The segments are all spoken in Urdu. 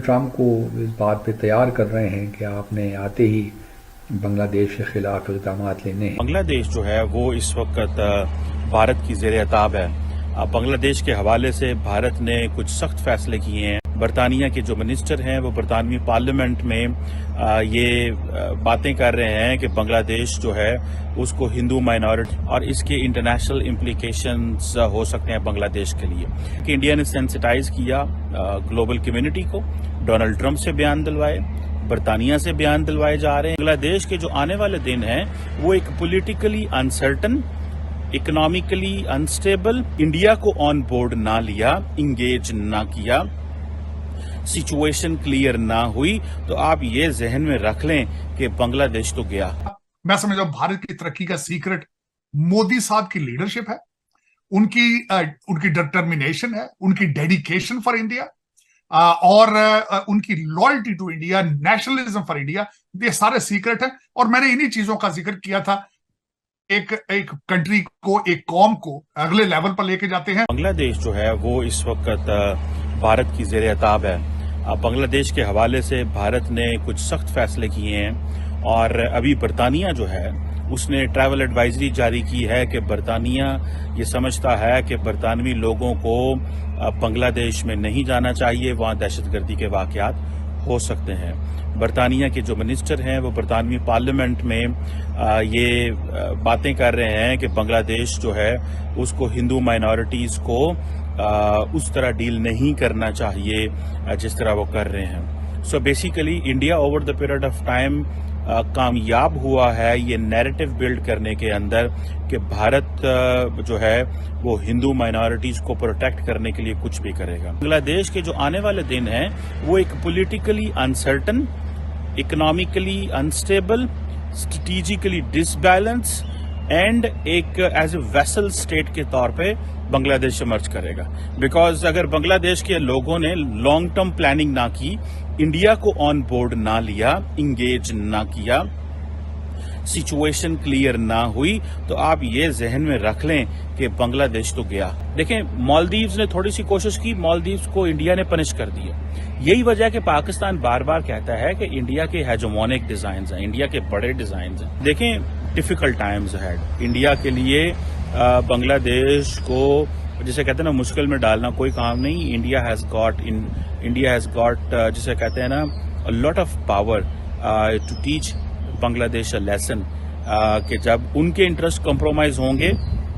ٹرمپ کو اس بات پہ تیار کر رہے ہیں کہ آپ نے آتے ہی بنگلہ دیش کے خلاف اقدامات لینے ہیں۔ بنگلہ دیش جو ہے وہ اس وقت بھارت کی زیر عتاب ہے۔ بنگلہ دیش کے حوالے سے بھارت نے کچھ سخت فیصلے کیے ہیں۔ برطانیہ کے جو منسٹر ہیں وہ برطانوی پارلیمنٹ میں یہ باتیں کر رہے ہیں کہ بنگلہ دیش جو ہے اس کو ہندو مائنورٹی اور اس کے انٹرنیشنل امپلیکیشنز ہو سکتے ہیں بنگلہ دیش کے لیے کہ انڈیا نے سینسٹائز کیا گلوبل کمیونٹی کو، ڈونلڈ ٹرمپ سے بیان دلوائے، برطانیہ سے بیان دلوائے جا رہے ہیں۔ بنگلہ دیش کے جو آنے والے دن ہیں وہ ایک politically uncertain, economically unstable, India کو آن بورڈ نہ لیا، انگیج نہ کیا، سچویشن کلیئر نہ ہوئی تو آپ یہ ذہن میں رکھ لیں کہ بنگلہ دیش تو گیا۔ میں سمجھتا ہوں بھارت کی ترقی کا سیکرٹ مودی صاحب کی لیڈرشپ ہے، ان کی ڈٹرمنیشن ہے، ان کی ڈیڈیکیشن فار انڈیا اور ان کی loyalty to India, nationalism for India, یہ سارے سیکرٹ ہیں۔ اور میں نے انہی چیزوں کا ذکر کیا تھا۔ ایک کنٹری کو، ایک قوم کو اگلے لیول پر لے کے جاتے ہیں۔ بنگلہ دیش جو ہے وہ اس وقت بھارت کی زیر عتاب ہے۔ بنگلہ دیش کے حوالے سے بھارت نے کچھ سخت فیصلے کیے ہیں اور ابھی برطانیہ جو ہے اس نے ٹریول ایڈوائزری جاری کی ہے کہ برطانیہ یہ سمجھتا ہے کہ برطانوی لوگوں کو بنگلہ دیش میں نہیں جانا چاہیے، وہاں دہشت گردی کے واقعات ہو سکتے ہیں۔ برطانیہ کے جو منسٹر ہیں وہ برطانوی پارلیمنٹ میں یہ باتیں کر رہے ہیں کہ بنگلہ دیش جو ہے اس کو ہندو مائنورٹیز کو اس طرح ڈیل نہیں کرنا چاہیے جس طرح وہ کر رہے ہیں۔ So basically India over the period of time کامیاب ہوا ہے یہ نیریٹو بلڈ کرنے کے اندر کہ بھارت جو ہے وہ ہندو مائنورٹیز کو پروٹیکٹ کرنے کے لیے کچھ بھی کرے گا۔ بنگلہ دیش کے جو آنے والے دن ہیں وہ ایک politically uncertain, economically unstable, strategically disbalance and ایک ایز اے ویسل اسٹیٹ کے طور پہ بنگلہ دیش ایمرج کرے گا۔ بیکاز اگر بنگلہ دیش کے لوگوں نے لانگ ٹرم پلاننگ نہ کی، انڈیا کو آن بورڈ نہ لیا، انگیج نہ کیا، سچویشن کلیئر نہ ہوئی تو آپ یہ ذہن میں رکھ لیں کہ بنگلہ دیش تو گیا۔ دیکھیں مالدیوز نے تھوڑی سی کوشش کی، مالدیوز کو انڈیا نے پنش کر دیا۔ یہی وجہ ہے کہ پاکستان بار بار کہتا ہے کہ انڈیا کے ہیجمونک ڈیزائنز ہیں، انڈیا کے بڑے ڈیزائنز ہیں۔ دیکھیں ڈیفیکلٹ ٹائمز ہیڈ، انڈیا کے لیے بنگلہ دیش کو جسے کہتے ہیں نا مشکل میں ڈالنا کوئی کام نہیں۔ انڈیا ہیز گاٹ جسے کہتے ہیں نا lot of power to teach Bangladesh a lesson کہ جب ان کے انٹرسٹ کمپرومائز ہوں گے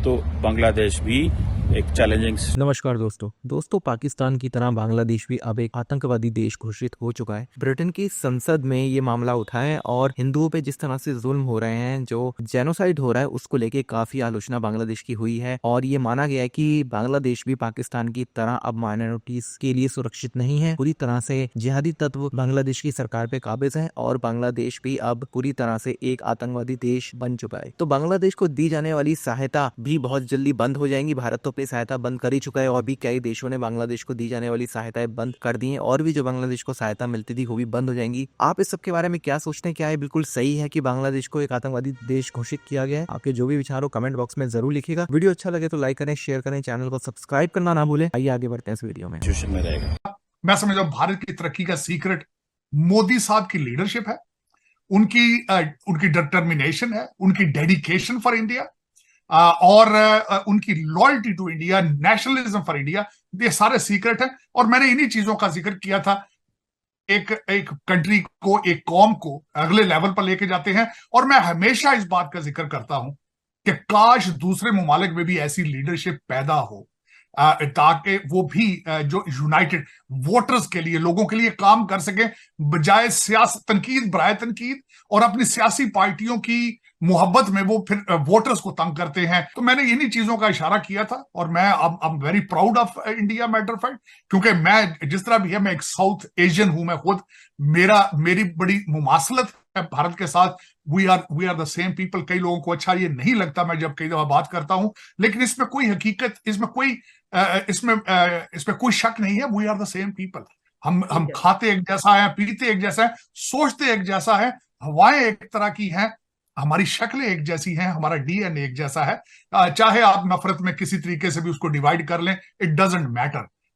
تو بنگلہ دیش بھی ایک چیلنجنگ۔ نمسکار دوستو پاکستان کی طرح بنگلہ دیش بھی اب ایک آتنکوادی دیش گھوشت ہو چکا ہے۔ برٹن کی سنسد میں یہ معاملہ اٹھا ہے اور ہندوؤں پہ جس طرح سے ظلم ہو رہے ہیں، جو جینوسائیڈ ہو رہا ہے، اس کو لے کے کافی آلوچنا بنگلہ دیش کی ہوئی ہے اور یہ مانا گیا ہے کہ بنگلہ دیش بھی پاکستان کی طرح اب مائنورٹیز کے لیے سرکشت نہیں ہے۔ پوری طرح سے جہادی تتو بنگلہ دیش کی سرکار پہ قابض ہے اور بنگلہ دیش بھی اب پوری طرح سے ایک آتنکوادی دیش بن چکا ہے۔ تو بنگلہ دیش کو دی جانے والی سہایتا بھی بہت جلدی بند ہو جائیں گی۔ بھارت تو اپنی سہایتا بند کر چکا ہے اور بھی کئی دیشوں نے بنگلہ دیش کو دی جانے والی سہایتیں بند کر دی ہیں اور بھی جو بنگلہ دیش کو سہایتا ملتی تھی وہ بھی بند ہو جائیں گی۔ آپ اس سب کے بارے میں کیا سوچتے ہیں؟ کیا یہ بالکل صحیح ہے کہ بنگلہ دیش کو ایک آتنکوادی دیش گھوشت کیا گیا ہے؟ آپ کے جو بھی وچار ہو کمنٹ باکس میں ضرور لکھیے گا۔ ویڈیو اچھا لگے تو لائک کریں، شیئر کریں، چینل کو سبسکرائب کرنا نہ بھولیں۔ آئیے آگے بڑھتے ہیں اس ویڈیو میں۔ میں سمجھتا ہوں بھارت کی ترقی کا سیکرٹ مودی صاحب کی لیڈرشپ ہے، ان کی ڈٹرمنیشن ہے، ان کی ڈیڈیکیشن فار انڈیا اور ان کی loyalty to India, nationalism for India, یہ سارے سیکرٹ ہیں۔ اور میں نے انہی چیزوں کا ذکر کیا تھا۔ ایک کنٹری کو، ایک قوم کو اگلے لیول پر لے کے جاتے ہیں اور میں ہمیشہ اس بات کا ذکر کرتا ہوں کہ کاش دوسرے ممالک میں بھی ایسی لیڈرشپ پیدا ہو تاکہ وہ بھی جو یونائٹڈ ووٹرز کے لیے، لوگوں کے لیے کام کر سکیں، بجائے تنقید برائے تنقید اور اپنی سیاسی پارٹیوں کی محبت میں وہ پھر ووٹرز کو تنگ کرتے ہیں۔ تو میں نے انہی چیزوں کا اشارہ کیا تھا اور میں I'm very proud of India matter of fact، کیونکہ میں جس طرح بھی ہے میں ایک ساؤتھ ایشین ہوں، میں خود میری بڑی مماثلت ہے بھارت کے ساتھ۔ we are the same people۔ کئی لوگوں کو اچھا یہ نہیں لگتا میں جب کئی دفعہ بات کرتا ہوں، لیکن اس میں کوئی حقیقت، اس میں کوئی شک نہیں ہے۔ we are the same people۔ ہم کھاتے ایک جیسا ہے، پیتے ایک جیسا ہے، سوچتے ایک جیسا ہے، ہوائیں ایک طرح کی ہیں، ہماری شکلیں ایک جیسی ہیں، ہمارا ڈی این ایک جیسا ہے۔ چاہے آپ نفرت میں کسی طریقے سے بھی اس کو ڈیوائیڈ کر لیں، it doesn't matter.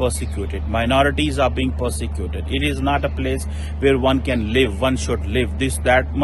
persecuted, minorities are being persecuted. It is not a place where one can live, one should live, this that.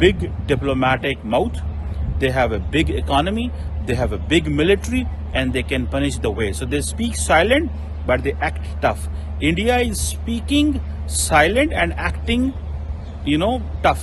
big diplomatic mouth, they have a big economy, they have a big military, and they can punish the way. So they speak silent, but they act tough. India is speaking silent and acting, tough.